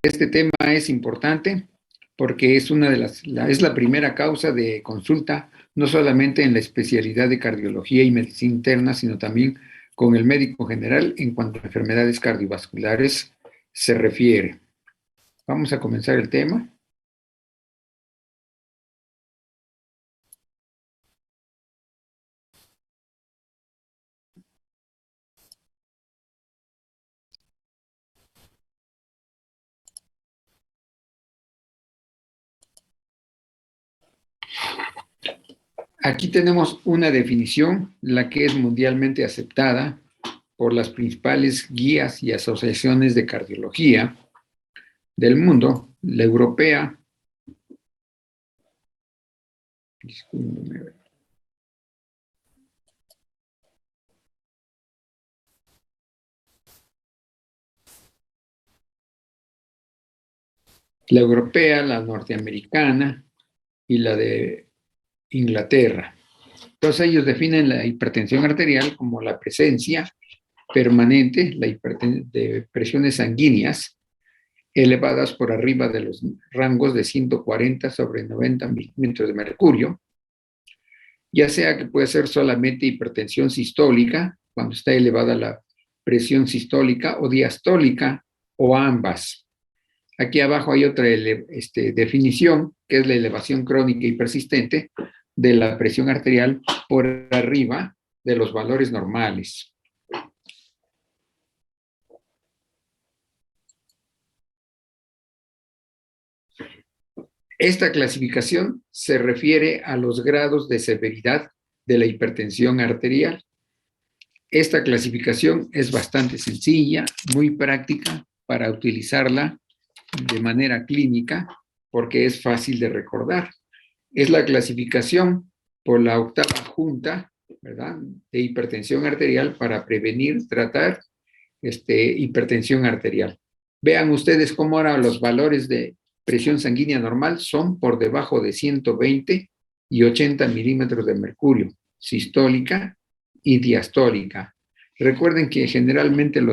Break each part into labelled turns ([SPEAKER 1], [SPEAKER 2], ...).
[SPEAKER 1] Este tema es importante porque es es la primera causa de consulta, no solamente en la especialidad de cardiología y medicina interna, sino también con el médico general en cuanto a enfermedades cardiovasculares se refiere. Vamos a comenzar el tema. Aquí tenemos una definición, la que es mundialmente aceptada por las principales guías y asociaciones de cardiología del mundo, la europea, la norteamericana y la de Inglaterra. Entonces ellos definen la hipertensión arterial como la presencia permanente de presiones sanguíneas elevadas por arriba de los rangos de 140 sobre 90 milímetros de mercurio, ya sea que puede ser solamente hipertensión sistólica, cuando está elevada la presión sistólica, o diastólica, o ambas. Aquí abajo hay otra definición, que es la elevación crónica y persistente de la presión arterial por arriba de los valores normales. Esta clasificación se refiere a los grados de severidad de la hipertensión arterial. Esta clasificación es bastante sencilla, muy práctica para utilizarla de manera clínica porque es fácil de recordar. Es la clasificación por la octava junta, ¿verdad?, de hipertensión arterial para prevenir, tratar hipertensión arterial. Vean ustedes cómo ahora los valores de presión sanguínea normal son por debajo de 120 y 80 milímetros de mercurio, sistólica y diastólica. Recuerden que generalmente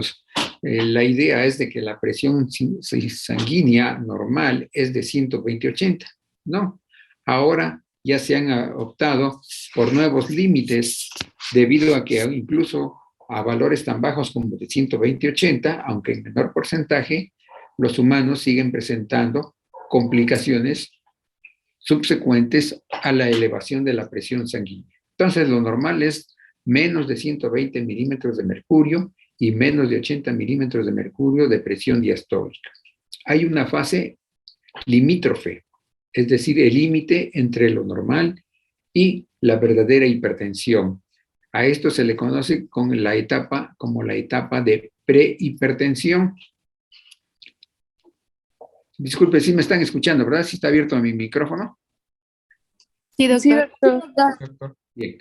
[SPEAKER 1] la idea es de que la presión sanguínea normal es de 120-80, ¿no? Ahora ya se han optado por nuevos límites debido a que incluso a valores tan bajos como de 120-80, aunque en menor porcentaje, los humanos siguen presentando complicaciones subsecuentes a la elevación de la presión sanguínea. Entonces, lo normal es menos de 120 milímetros de mercurio y menos de 80 milímetros de mercurio de presión diastólica. Hay una fase limítrofe, es decir, el límite entre lo normal y la verdadera hipertensión. A esto se le conoce como la etapa de prehipertensión. Disculpe, si me están escuchando, ¿verdad? ¿Sí está abierto mi micrófono?
[SPEAKER 2] Sí, doctor.
[SPEAKER 1] Bien.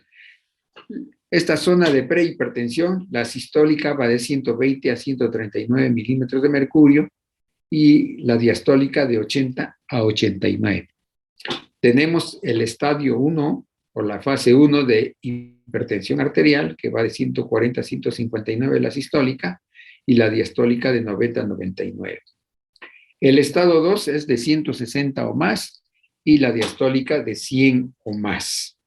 [SPEAKER 1] Esta zona de prehipertensión, la sistólica va de 120 a 139 milímetros de mercurio y la diastólica de 80 a 89. Tenemos el estadio 1 o la fase 1 de hipertensión arterial, que va de 140 a 159 la sistólica y la diastólica de 90 a 99. El estado 2 es de 160 o más y la diastólica de 100 o más.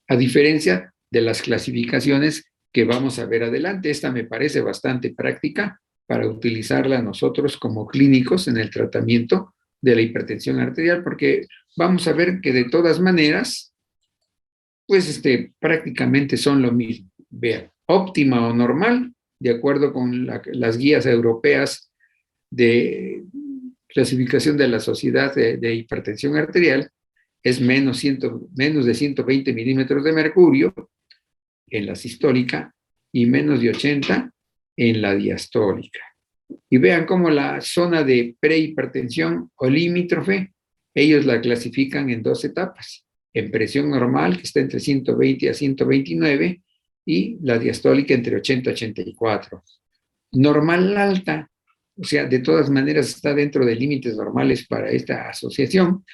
[SPEAKER 1] A diferencia de las clasificaciones que vamos a ver adelante, esta me parece bastante práctica para utilizarla nosotros como clínicos en el tratamiento de la hipertensión arterial, porque vamos a ver que de todas maneras, pues prácticamente son lo mismo. Vean, óptima o normal, de acuerdo con las guías europeas de clasificación de la Sociedad de Hipertensión Arterial, es menos de 120 milímetros de mercurio en la sistólica y menos de 80 en la diastólica. Y vean cómo la zona de prehipertensión o limítrofe, ellos la clasifican en dos etapas. En presión normal, que está entre 120 a 129, y la diastólica entre 80 y 84. Normal alta, o sea, de todas maneras está dentro de límites normales para esta asociación,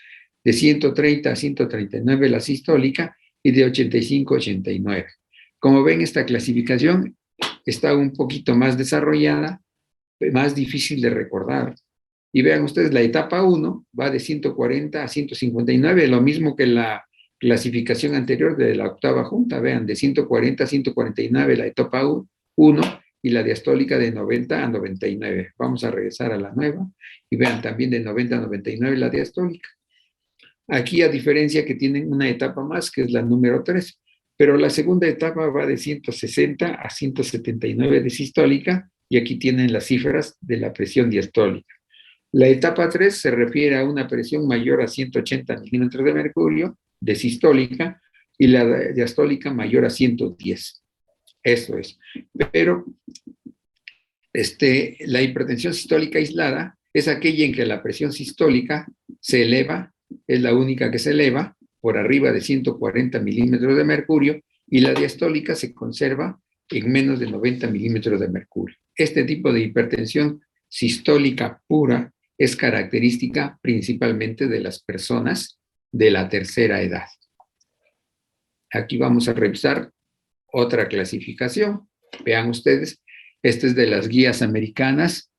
[SPEAKER 1] de 130 a 139 la sistólica y de 85 a 89. Como ven, esta clasificación está un poquito más desarrollada más difícil de recordar. Y vean ustedes, la etapa 1 va de 140 a 159, lo mismo que la clasificación anterior de la octava junta. Vean, de 140 a 149 la etapa 1 y la diastólica de 90 a 99. Vamos a regresar a la nueva y vean también de 90 a 99 la diastólica. Aquí, a diferencia que tienen una etapa más, que es la número 3, pero la segunda etapa va de 160 a 179 de sistólica y aquí tienen las cifras de la presión diastólica. La etapa 3 se refiere a una presión mayor a 180 milímetros de mercurio de sistólica y la diastólica mayor a 110. Eso es. Pero la hipertensión sistólica aislada es aquella en que la presión sistólica se eleva, es la única que se eleva por arriba de 140 milímetros de mercurio y la diastólica se conserva en menos de 90 milímetros de mercurio. Este tipo de hipertensión sistólica pura es característica principalmente de las personas de la tercera edad. Aquí vamos a revisar otra clasificación. Vean ustedes, esta es de las guías americanas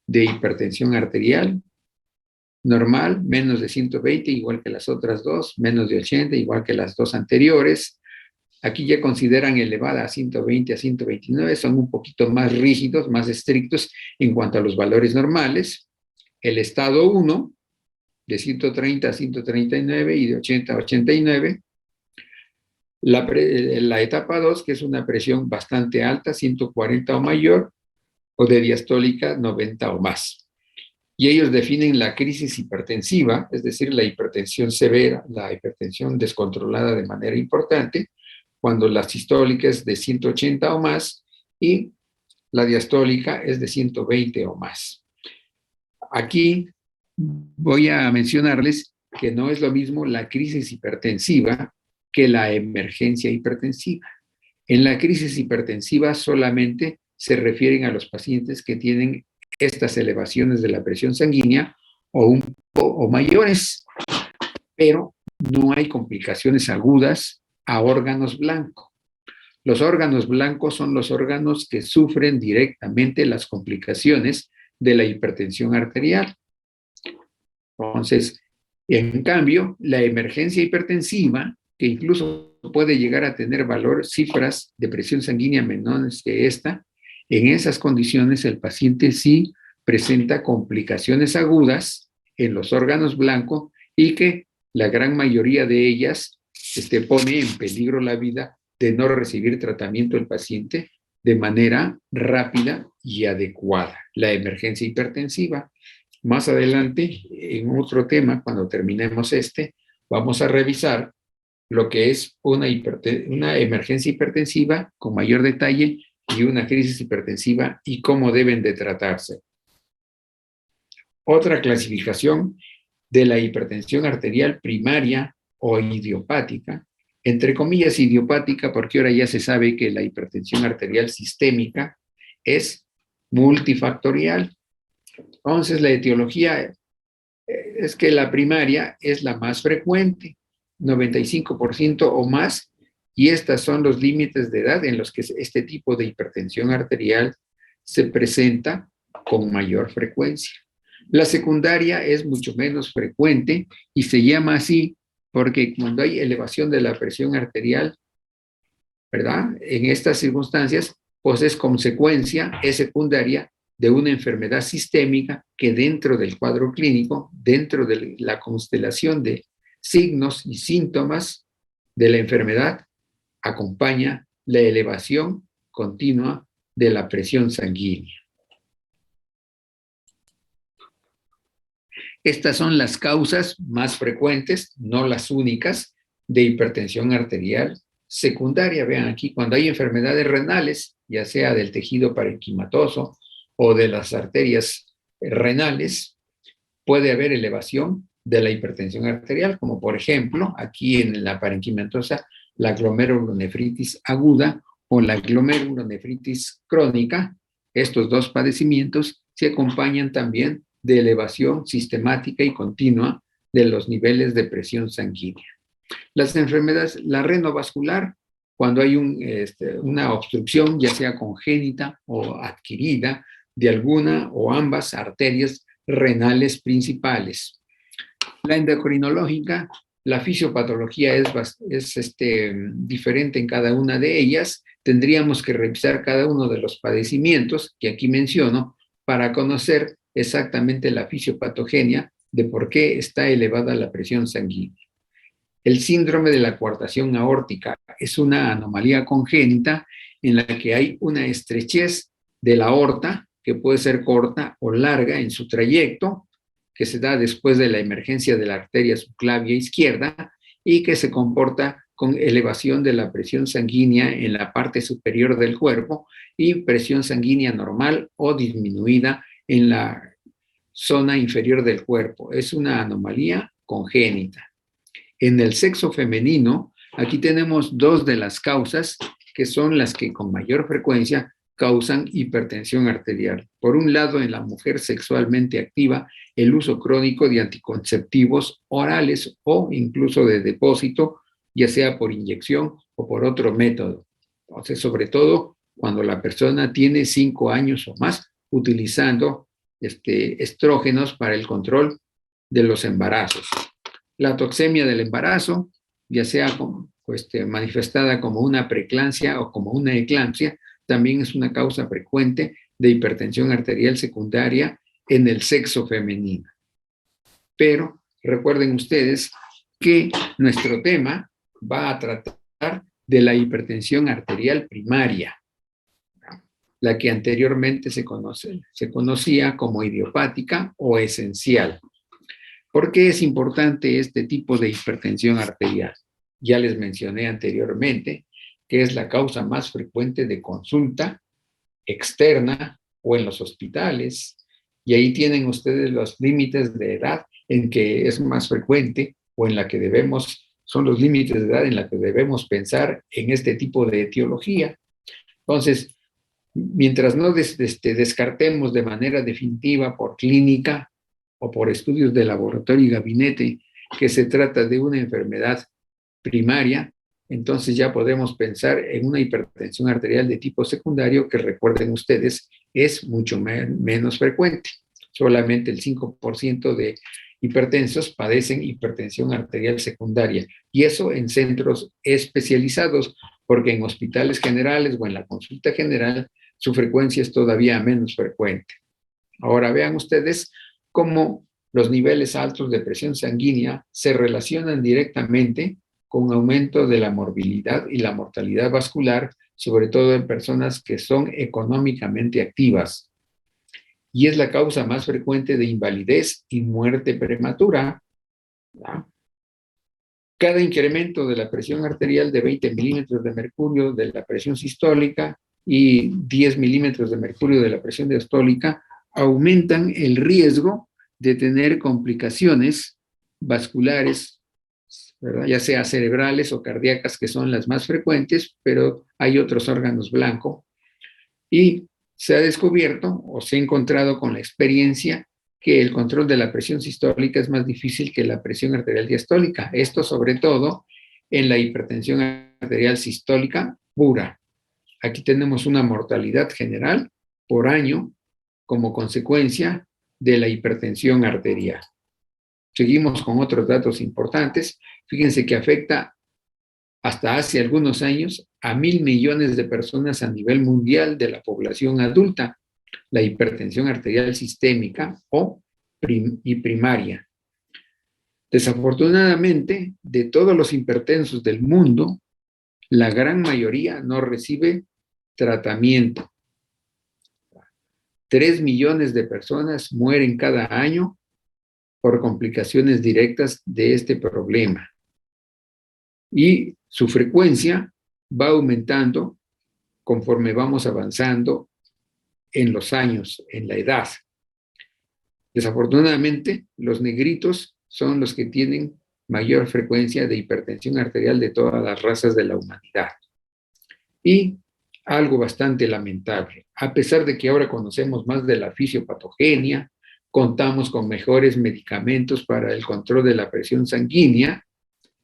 [SPEAKER 1] de hipertensión arterial. Normal, menos de 120, igual que las otras dos, menos de 80, igual que las dos anteriores. Aquí ya consideran elevada a 120 a 129, son un poquito más rígidos, más estrictos en cuanto a los valores normales. El estado 1, de 130 a 139 y de 80 a 89. La etapa 2, que es una presión bastante alta, 140 o mayor, o de diastólica 90 o más. Y ellos definen la crisis hipertensiva, es decir, la hipertensión severa, la hipertensión descontrolada de manera importante, cuando la sistólica es de 180 o más y la diastólica es de 120 o más. Aquí voy a mencionarles que no es lo mismo la crisis hipertensiva que la emergencia hipertensiva. En la crisis hipertensiva solamente se refieren a los pacientes que tienen estas elevaciones de la presión sanguínea o mayores, pero no hay complicaciones agudas a órganos blancos. Los órganos blancos son los órganos que sufren directamente las complicaciones de la hipertensión arterial. Entonces, en cambio, la emergencia hipertensiva, que incluso puede llegar a tener cifras de presión sanguínea menores que esta, en esas condiciones el paciente sí presenta complicaciones agudas en los órganos blancos y que la gran mayoría de ellas pone en peligro la vida de no recibir tratamiento el paciente de manera rápida y adecuada. La emergencia hipertensiva. Más adelante, en otro tema, cuando terminemos vamos a revisar lo que es una emergencia hipertensiva con mayor detalle y una crisis hipertensiva y cómo deben de tratarse. Otra clasificación de la hipertensión arterial primaria o idiopática, entre comillas idiopática, porque ahora ya se sabe que la hipertensión arterial sistémica es multifactorial. Entonces, la etiología es que la primaria es la más frecuente, 95% o más, y estos son los límites de edad en los que este tipo de hipertensión arterial se presenta con mayor frecuencia. La secundaria es mucho menos frecuente y se llama así porque cuando hay elevación de la presión arterial, ¿verdad? En estas circunstancias, pues es consecuencia, es secundaria de una enfermedad sistémica que dentro del cuadro clínico, dentro de la constelación de signos y síntomas de la enfermedad, acompaña la elevación continua de la presión sanguínea. Estas son las causas más frecuentes, no las únicas, de hipertensión arterial secundaria. Vean aquí, cuando hay enfermedades renales, ya sea del tejido parenquimatoso o de las arterias renales, puede haber elevación de la hipertensión arterial, como por ejemplo, aquí en la parenquimatosa, la glomerulonefritis aguda o la glomerulonefritis crónica. Estos dos padecimientos se acompañan también de elevación sistemática y continua de los niveles de presión sanguínea. Las enfermedades, la renovascular, cuando hay una obstrucción, ya sea congénita o adquirida, de alguna o ambas arterias renales principales. La endocrinológica, la fisiopatología es diferente en cada una de ellas. Tendríamos que revisar cada uno de los padecimientos que aquí menciono para conocer exactamente la fisiopatogenia de por qué está elevada la presión sanguínea. El síndrome de la coartación aórtica es una anomalía congénita en la que hay una estrechez de la aorta, que puede ser corta o larga en su trayecto, que se da después de la emergencia de la arteria subclavia izquierda y que se comporta con elevación de la presión sanguínea en la parte superior del cuerpo y presión sanguínea normal o disminuida en la zona inferior del cuerpo. Es una anomalía congénita. En el sexo femenino, aquí tenemos dos de las causas que son las que con mayor frecuencia causan hipertensión arterial. Por un lado, en la mujer sexualmente activa, el uso crónico de anticonceptivos orales o incluso de depósito, ya sea por inyección o por otro método. Entonces, sobre todo cuando la persona tiene 5 años o más utilizando estrógenos para el control de los embarazos. La toxemia del embarazo, ya sea manifestada como una preeclampsia o como una eclampsia, también es una causa frecuente de hipertensión arterial secundaria en el sexo femenino. Pero recuerden ustedes que nuestro tema va a tratar de la hipertensión arterial primaria, la que anteriormente se conocía como idiopática o esencial. ¿Por qué es importante este tipo de hipertensión arterial? Ya les mencioné anteriormente que es la causa más frecuente de consulta externa o en los hospitales, y ahí tienen ustedes los límites de edad en que es más frecuente o en la que son los límites de edad en la que debemos pensar en este tipo de etiología. Entonces, mientras no descartemos de manera definitiva por clínica o por estudios de laboratorio y gabinete que se trata de una enfermedad primaria, entonces ya podemos pensar en una hipertensión arterial de tipo secundario que, recuerden ustedes, es mucho menos frecuente. Solamente el 5% de hipertensos padecen hipertensión arterial secundaria, y eso en centros especializados, porque en hospitales generales o en la consulta general su frecuencia es todavía menos frecuente. Ahora vean ustedes cómo los niveles altos de presión sanguínea se relacionan directamente con aumento de la morbilidad y la mortalidad vascular, sobre todo en personas que son económicamente activas. Y es la causa más frecuente de invalidez y muerte prematura. ¿Ya? Cada incremento de la presión arterial de 20 milímetros de mercurio de la presión sistólica y 10 milímetros de mercurio de la presión diastólica aumentan el riesgo de tener complicaciones vasculares, ¿verdad? Ya sea cerebrales o cardíacas, que son las más frecuentes, pero hay otros órganos blancos. Y se ha descubierto o se ha encontrado con la experiencia que el control de la presión sistólica es más difícil que la presión arterial diastólica. Esto sobre todo en la hipertensión arterial sistólica pura. Aquí tenemos una mortalidad general por año como consecuencia de la hipertensión arterial. Seguimos con otros datos importantes. Fíjense que afecta hasta hace algunos años a 1.000 millones de personas a nivel mundial de la población adulta, la hipertensión arterial sistémica y primaria. Desafortunadamente, de todos los hipertensos del mundo, la gran mayoría no recibe tratamiento. 3 millones de personas mueren cada año por complicaciones directas de este problema. Y su frecuencia va aumentando conforme vamos avanzando en los años, en la edad. Desafortunadamente, los negritos son los que tienen mayor frecuencia de hipertensión arterial de todas las razas de la humanidad. Y algo bastante lamentable, a pesar de que ahora conocemos más de la fisiopatogenia, contamos con mejores medicamentos para el control de la presión sanguínea,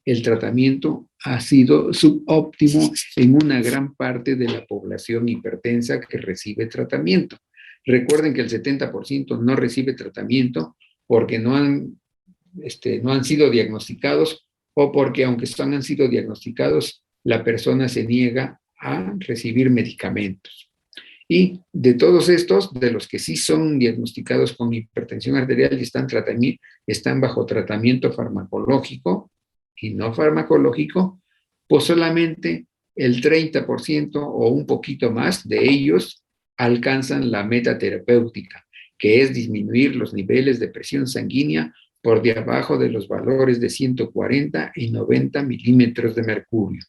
[SPEAKER 1] el tratamiento ha sido subóptimo en una gran parte de la población hipertensa que recibe tratamiento. Recuerden que el 70% no recibe tratamiento porque no han sido diagnosticados o porque aunque han sido diagnosticados, la persona se niega a recibir medicamentos. Y de todos estos, de los que sí son diagnosticados con hipertensión arterial y están bajo tratamiento farmacológico y no farmacológico, pues solamente el 30% o un poquito más de ellos alcanzan la meta terapéutica, que es disminuir los niveles de presión sanguínea por debajo de los valores de 140 y 90 milímetros de mercurio.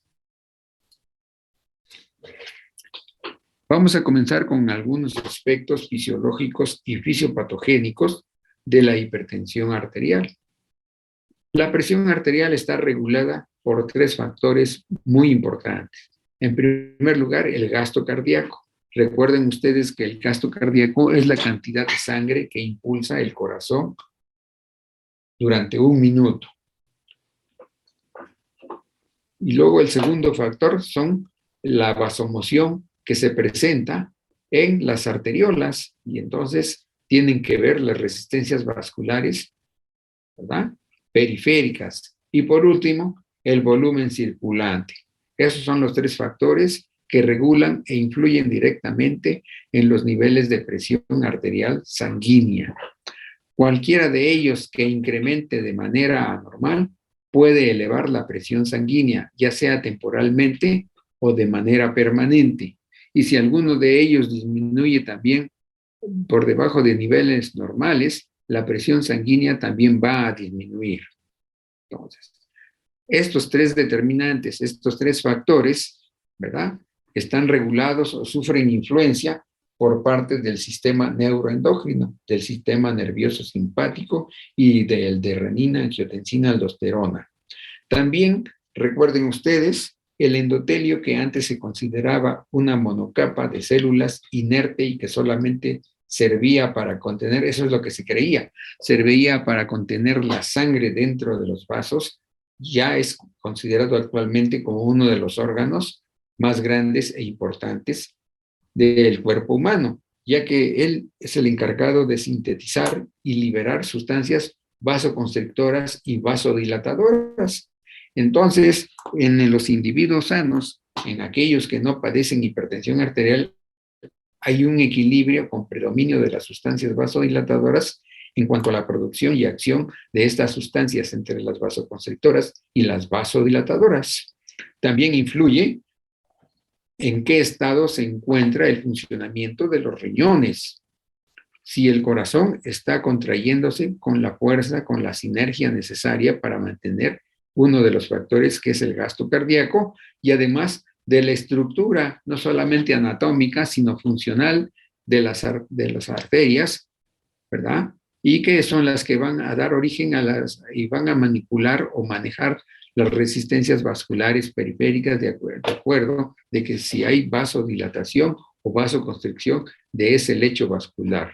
[SPEAKER 1] Vamos a comenzar con algunos aspectos fisiológicos y fisiopatogénicos de la hipertensión arterial. La presión arterial está regulada por 3 factores muy importantes. En primer lugar, el gasto cardíaco. Recuerden ustedes que el gasto cardíaco es la cantidad de sangre que impulsa el corazón durante 1 minuto. Y luego el segundo factor son la vasomoción que se presenta en las arteriolas y entonces tienen que ver las resistencias vasculares, ¿verdad?, periféricas. Y por último, el volumen circulante. Esos son los 3 factores que regulan e influyen directamente en los niveles de presión arterial sanguínea. Cualquiera de ellos que incremente de manera anormal puede elevar la presión sanguínea, ya sea temporalmente o de manera permanente. Y si alguno de ellos disminuye también por debajo de niveles normales, la presión sanguínea también va a disminuir. Entonces, estos 3 determinantes, estos 3 factores, ¿verdad?, están regulados o sufren influencia por parte del sistema neuroendocrino, del sistema nervioso simpático y del de renina, angiotensina, aldosterona. También recuerden ustedes el endotelio, que antes se consideraba una monocapa de células inerte y que solamente servía para contener, eso es lo que se creía, servía para contener la sangre dentro de los vasos, ya es considerado actualmente como uno de los órganos más grandes e importantes del cuerpo humano, ya que él es el encargado de sintetizar y liberar sustancias vasoconstrictoras y vasodilatadoras. Entonces, en los individuos sanos, en aquellos que no padecen hipertensión arterial, hay un equilibrio con predominio de las sustancias vasodilatadoras en cuanto a la producción y acción de estas sustancias entre las vasoconstrictoras y las vasodilatadoras. También influye en qué estado se encuentra el funcionamiento de los riñones. Si el corazón está contrayéndose con la fuerza, con la sinergia necesaria para mantener uno de los factores que es el gasto cardíaco y además de la estructura, no solamente anatómica, sino funcional de las arterias, ¿verdad? Y que son las que van a dar origen y van a manipular o manejar las resistencias vasculares periféricas de acuerdo de que si hay vasodilatación o vasoconstricción de ese lecho vascular.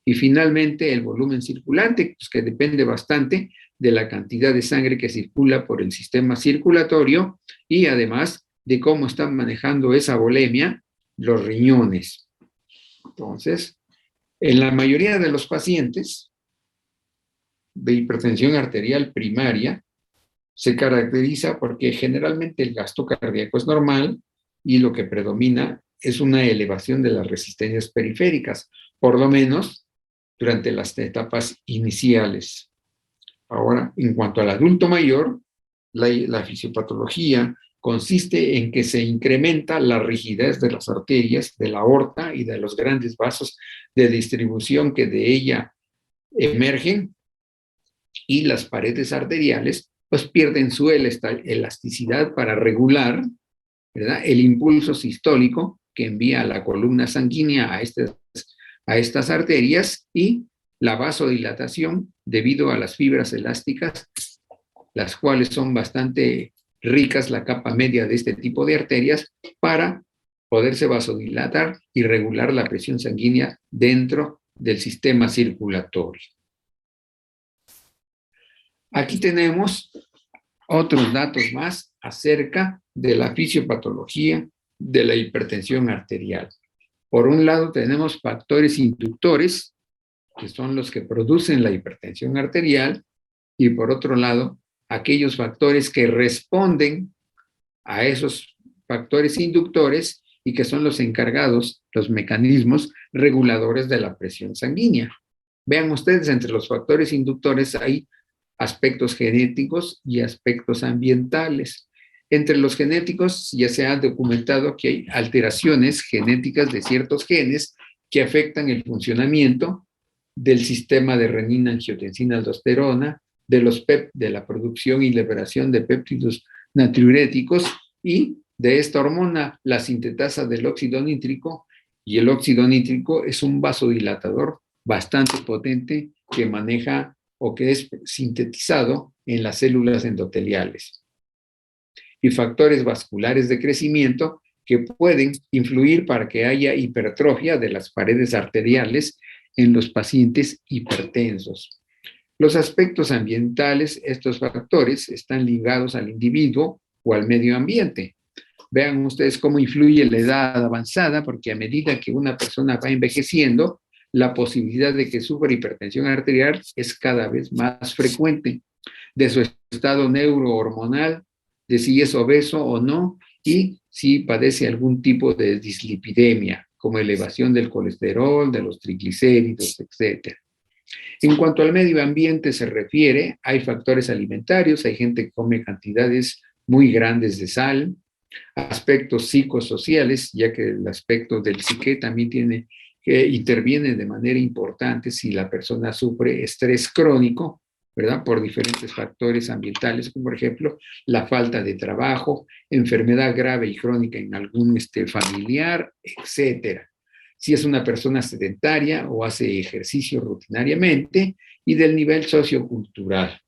[SPEAKER 1] Y finalmente el volumen circulante, pues que depende bastante de la cantidad de sangre que circula por el sistema circulatorio y además de cómo están manejando esa volemia los riñones. Entonces, en la mayoría de los pacientes de hipertensión arterial primaria, se caracteriza porque generalmente el gasto cardíaco es normal y lo que predomina es una elevación de las resistencias periféricas, por lo menos durante las etapas iniciales. Ahora, en cuanto al adulto mayor, la fisiopatología consiste en que se incrementa la rigidez de las arterias, de la aorta y de los grandes vasos de distribución que de ella emergen, y las paredes arteriales pues pierden su elasticidad para regular, ¿verdad?, el impulso sistólico que envía a la columna sanguínea a estas arterias, y la vasodilatación debido a las fibras elásticas, las cuales son bastante ricas, la capa media de este tipo de arterias, para poderse vasodilatar y regular la presión sanguínea dentro del sistema circulatorio. Aquí tenemos otros datos más acerca de la fisiopatología de la hipertensión arterial. Por un lado tenemos factores inductores, que son los que producen la hipertensión arterial, y por otro lado, aquellos factores que responden a esos factores inductores y que son los encargados, los mecanismos reguladores de la presión sanguínea. Vean ustedes, entre los factores inductores hay aspectos genéticos y aspectos ambientales. Entre los genéticos ya se ha documentado que hay alteraciones genéticas de ciertos genes que afectan el funcionamiento del sistema de renina-angiotensina-aldosterona, de los PEP, de la producción y liberación de péptidos natriuréticos, y de esta hormona, la sintetasa del óxido nítrico, y el óxido nítrico es un vasodilatador bastante potente que maneja o que es sintetizado en las células endoteliales. Y factores vasculares de crecimiento que pueden influir para que haya hipertrofia de las paredes arteriales en los pacientes hipertensos. Los aspectos ambientales, estos factores están ligados al individuo o al medio ambiente. Vean ustedes cómo influye la edad avanzada, porque a medida que una persona va envejeciendo, la posibilidad de que sufra hipertensión arterial es cada vez más frecuente, de su estado neurohormonal, de si es obeso o no, y si padece algún tipo de dislipidemia, como elevación del colesterol, de los triglicéridos, etc. En cuanto al medio ambiente se refiere, hay factores alimentarios, hay gente que come cantidades muy grandes de sal, aspectos psicosociales, ya que el aspecto del psique también interviene de manera importante si la persona sufre estrés crónico, ¿verdad? Por diferentes factores ambientales, como por ejemplo la falta de trabajo, enfermedad grave y crónica en algún familiar, etcétera. Si es una persona sedentaria o hace ejercicio rutinariamente, y del nivel sociocultural.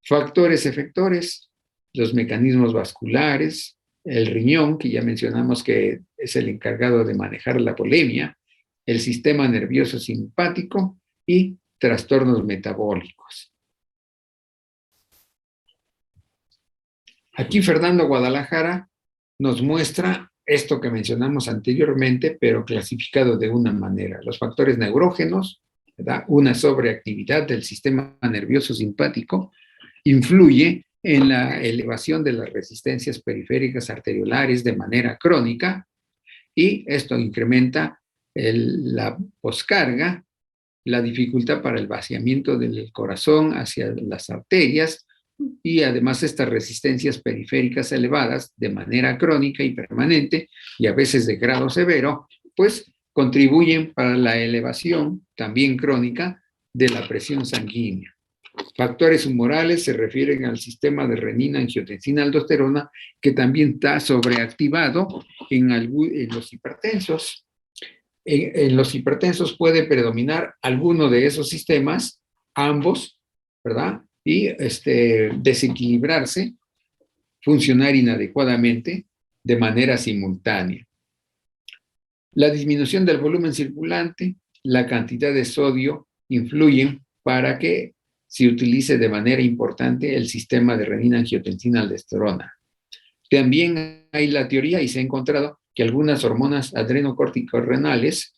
[SPEAKER 1] Factores efectores, los mecanismos vasculares, el riñón, que ya mencionamos que es el encargado de manejar la volemia, el sistema nervioso simpático y trastornos metabólicos. Aquí Fernando Guadalajara nos muestra esto que mencionamos anteriormente, pero clasificado de una manera. Los factores neurógenos, ¿verdad? Una sobreactividad del sistema nervioso simpático influye en la elevación de las resistencias periféricas arteriolares de manera crónica, y esto incrementa la poscarga, la dificultad para el vaciamiento del corazón hacia las arterias, y además estas resistencias periféricas elevadas de manera crónica y permanente, y a veces de grado severo, pues contribuyen para la elevación también crónica de la presión sanguínea. Factores humorales se refieren al sistema de renina-angiotensina-aldosterona, que también está sobreactivado en los hipertensos. En los hipertensos puede predominar alguno de esos sistemas, ambos, ¿verdad? Y desequilibrarse, funcionar inadecuadamente de manera simultánea. La disminución del volumen circulante, la cantidad de sodio influyen para que se utilice de manera importante el sistema de renina-angiotensina-aldosterona. También hay la teoría, y se ha encontrado, que algunas hormonas adrenocórtico-renales,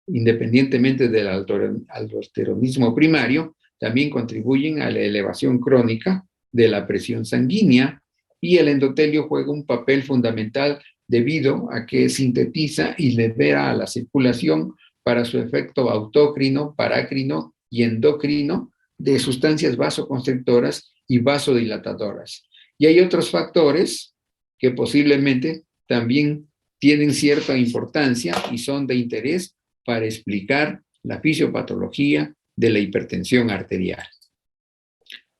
[SPEAKER 1] independientemente del aldosteronismo primario, también contribuyen a la elevación crónica de la presión sanguínea, y el endotelio juega un papel fundamental debido a que sintetiza y libera a la circulación, para su efecto autócrino, parácrino y endocrino, de sustancias vasoconstrictoras y vasodilatadoras. Y hay otros factores que posiblemente también tienen cierta importancia y son de interés para explicar la fisiopatología de la hipertensión arterial.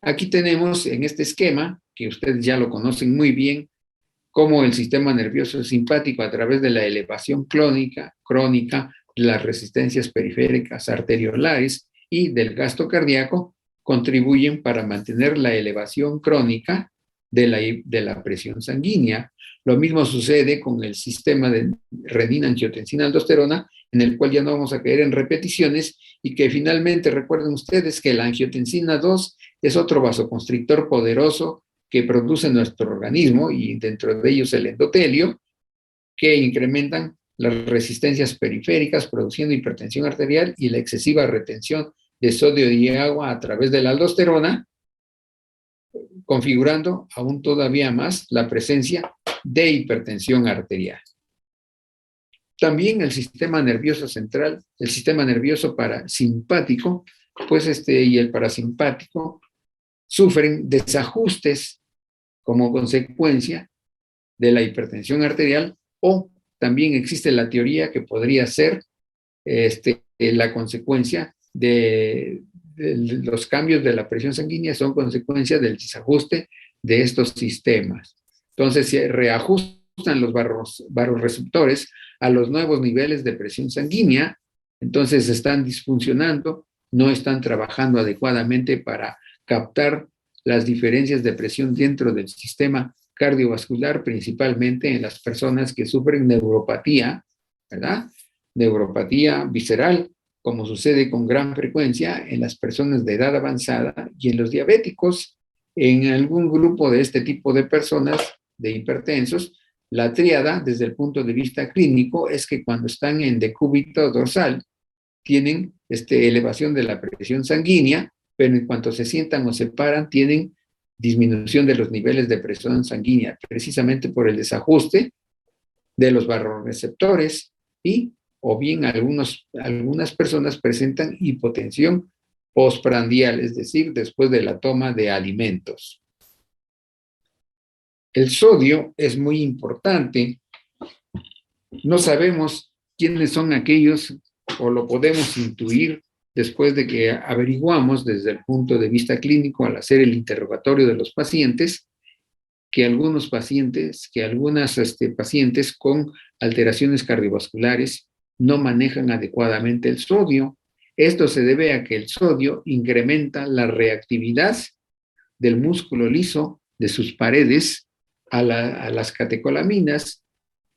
[SPEAKER 1] Aquí tenemos en este esquema, que ustedes ya lo conocen muy bien, cómo el sistema nervioso simpático, a través de la elevación crónica de las resistencias periféricas arteriolares y del gasto cardíaco, contribuyen para mantener la elevación crónica de la presión sanguínea. Lo mismo sucede con el sistema de renina-angiotensina-aldosterona, en el cual ya no vamos a caer en repeticiones, y que finalmente recuerden ustedes que la angiotensina 2 es otro vasoconstrictor poderoso que produce nuestro organismo, y dentro de ellos el endotelio, que incrementan las resistencias periféricas, produciendo hipertensión arterial y la excesiva retención de sodio y agua a través de la aldosterona, configurando aún todavía más la presencia de hipertensión arterial. También el sistema nervioso central, el sistema nervioso parasimpático, pues y el parasimpático sufren desajustes como consecuencia de la hipertensión arterial, o también existe la teoría que podría ser la consecuencia de los cambios de la presión sanguínea, son consecuencia del desajuste de estos sistemas. Entonces se reajustan los vasoreceptores a los nuevos niveles de presión sanguínea, entonces están disfuncionando, no están trabajando adecuadamente para captar las diferencias de presión dentro del sistema cardiovascular, principalmente en las personas que sufren neuropatía, ¿verdad? Neuropatía visceral, como sucede con gran frecuencia en las personas de edad avanzada y en los diabéticos. En algún grupo de este tipo de personas, de hipertensos, la tríada, desde el punto de vista clínico, es que cuando están en decúbito dorsal, tienen elevación de la presión sanguínea, pero en cuanto se sientan o se paran, tienen disminución de los niveles de presión sanguínea, precisamente por el desajuste de los vasoreceptores, y o bien algunas personas presentan hipotensión postprandial, es decir, después de la toma de alimentos. El sodio es muy importante. No sabemos quiénes son aquellos, o lo podemos intuir después de que averiguamos desde el punto de vista clínico al hacer el interrogatorio de los pacientes, que algunas pacientes con alteraciones cardiovasculares no manejan adecuadamente el sodio. Esto se debe a que el sodio incrementa la reactividad del músculo liso de sus paredes a las catecolaminas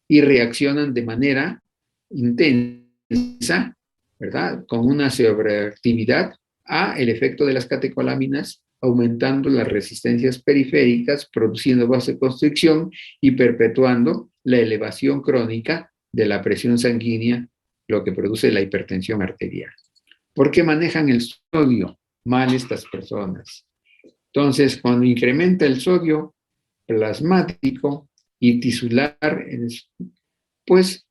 [SPEAKER 1] y reaccionan de manera intensa, ¿verdad? Con una sobreactividad a el efecto de las catecolaminas, aumentando las resistencias periféricas, produciendo vasoconstricción y perpetuando la elevación crónica de la presión sanguínea, lo que produce la hipertensión arterial. ¿Por qué manejan el sodio mal estas personas? Entonces, cuando incrementa el sodio plasmático y tisular, pues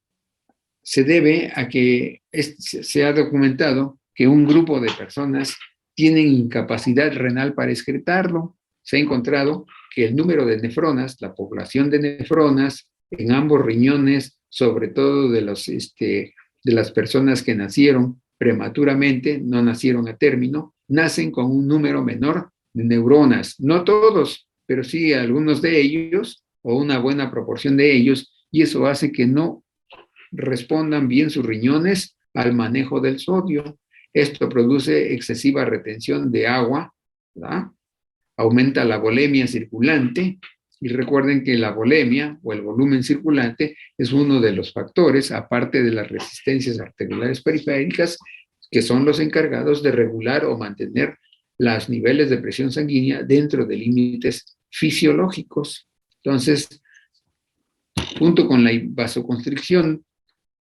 [SPEAKER 1] se debe a que se ha documentado que un grupo de personas tienen incapacidad renal para excretarlo. Se ha encontrado que el número de nefronas, la población de nefronas en ambos riñones, sobre todo de las personas que nacieron prematuramente, no nacieron a término, nacen con un número menor de neuronas. No todos, pero sí algunos de ellos, o una buena proporción de ellos, y eso hace que no respondan bien sus riñones al manejo del sodio. Esto produce excesiva retención de agua, ¿verdad? Aumenta la volemia circulante, y recuerden que la volemia o el volumen circulante es uno de los factores, aparte de las resistencias arteriales periféricas, que son los encargados de regular o mantener los niveles de presión sanguínea dentro de límites fisiológicos. Entonces, junto con la vasoconstricción,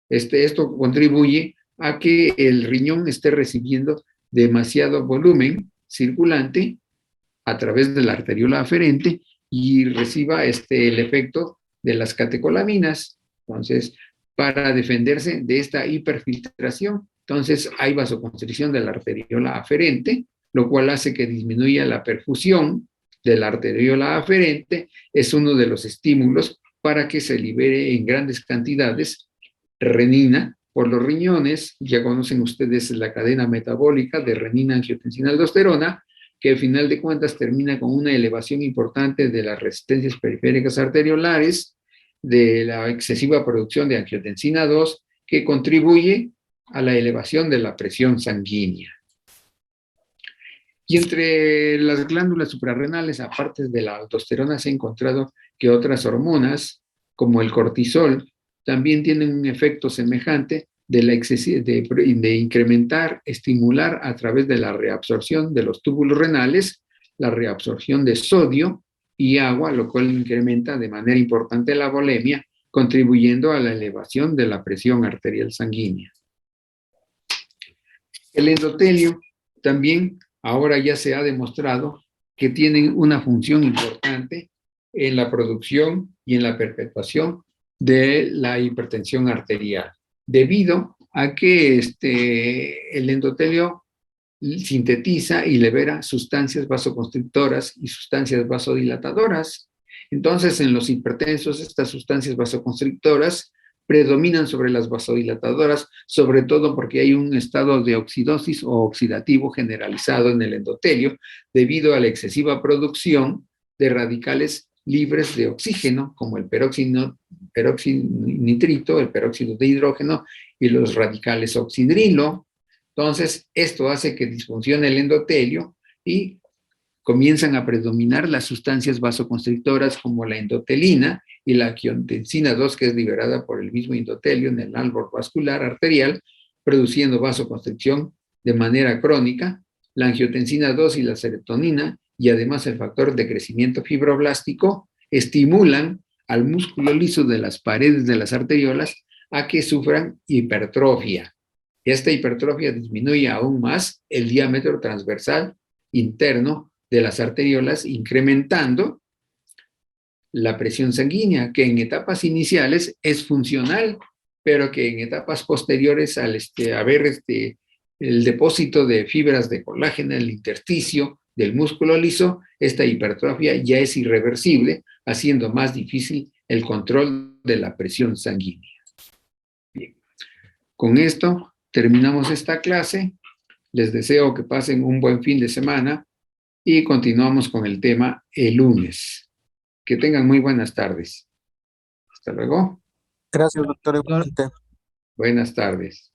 [SPEAKER 1] esto contribuye a que el riñón esté recibiendo demasiado volumen circulante a través de la arteriola aferente y reciba el efecto de las catecolaminas. Entonces, para defenderse de esta hiperfiltración, entonces hay vasoconstricción de la arteriola aferente, lo cual hace que disminuya la perfusión de la arteriola aferente. Es uno de los estímulos para que se libere en grandes cantidades renina por los riñones. Ya conocen ustedes la cadena metabólica de renina, angiotensina, aldosterona, que al final de cuentas termina con una elevación importante de las resistencias periféricas arteriolares, de la excesiva producción de angiotensina 2, que contribuye a la elevación de la presión sanguínea. Y entre las glándulas suprarrenales, aparte de la aldosterona, se ha encontrado que otras hormonas, como el cortisol, también tienen un efecto semejante de incrementar, estimular a través de la reabsorción de los túbulos renales, la reabsorción de sodio y agua, lo cual incrementa de manera importante la volemia contribuyendo a la elevación de la presión arterial sanguínea. El endotelio también ahora ya se ha demostrado que tienen una función importante en la producción y en la perpetuación de la hipertensión arterial, debido a que el endotelio sintetiza y libera sustancias vasoconstrictoras y sustancias vasodilatadoras. Entonces, en los hipertensos, estas sustancias vasoconstrictoras predominan sobre las vasodilatadoras, sobre todo porque hay un estado de oxidosis o oxidativo generalizado en el endotelio debido a la excesiva producción de radicales libres de oxígeno, como el peróxido nitrito, el peróxido de hidrógeno y los radicales oxidrilo. Entonces, esto hace que disfuncione el endotelio y comienzan a predominar las sustancias vasoconstrictoras como la endotelina y la angiotensina 2, que es liberada por el mismo endotelio en el árbol vascular arterial, produciendo vasoconstricción de manera crónica. La angiotensina 2 y la serotonina, y además el factor de crecimiento fibroblástico, estimulan al músculo liso de las paredes de las arteriolas a que sufran hipertrofia. Esta hipertrofia disminuye aún más el diámetro transversal interno de las arteriolas, incrementando la presión sanguínea, que en etapas iniciales es funcional, pero que en etapas posteriores, al haber el depósito de fibras de colágeno en el intersticio del músculo liso, esta hipertrofia ya es irreversible, haciendo más difícil el control de la presión sanguínea. Bien. Con esto terminamos esta clase. Les deseo que pasen un buen fin de semana y continuamos con el tema el lunes. Que tengan muy buenas tardes. Hasta luego.
[SPEAKER 3] Gracias, doctor. Igualmente.
[SPEAKER 1] Buenas tardes.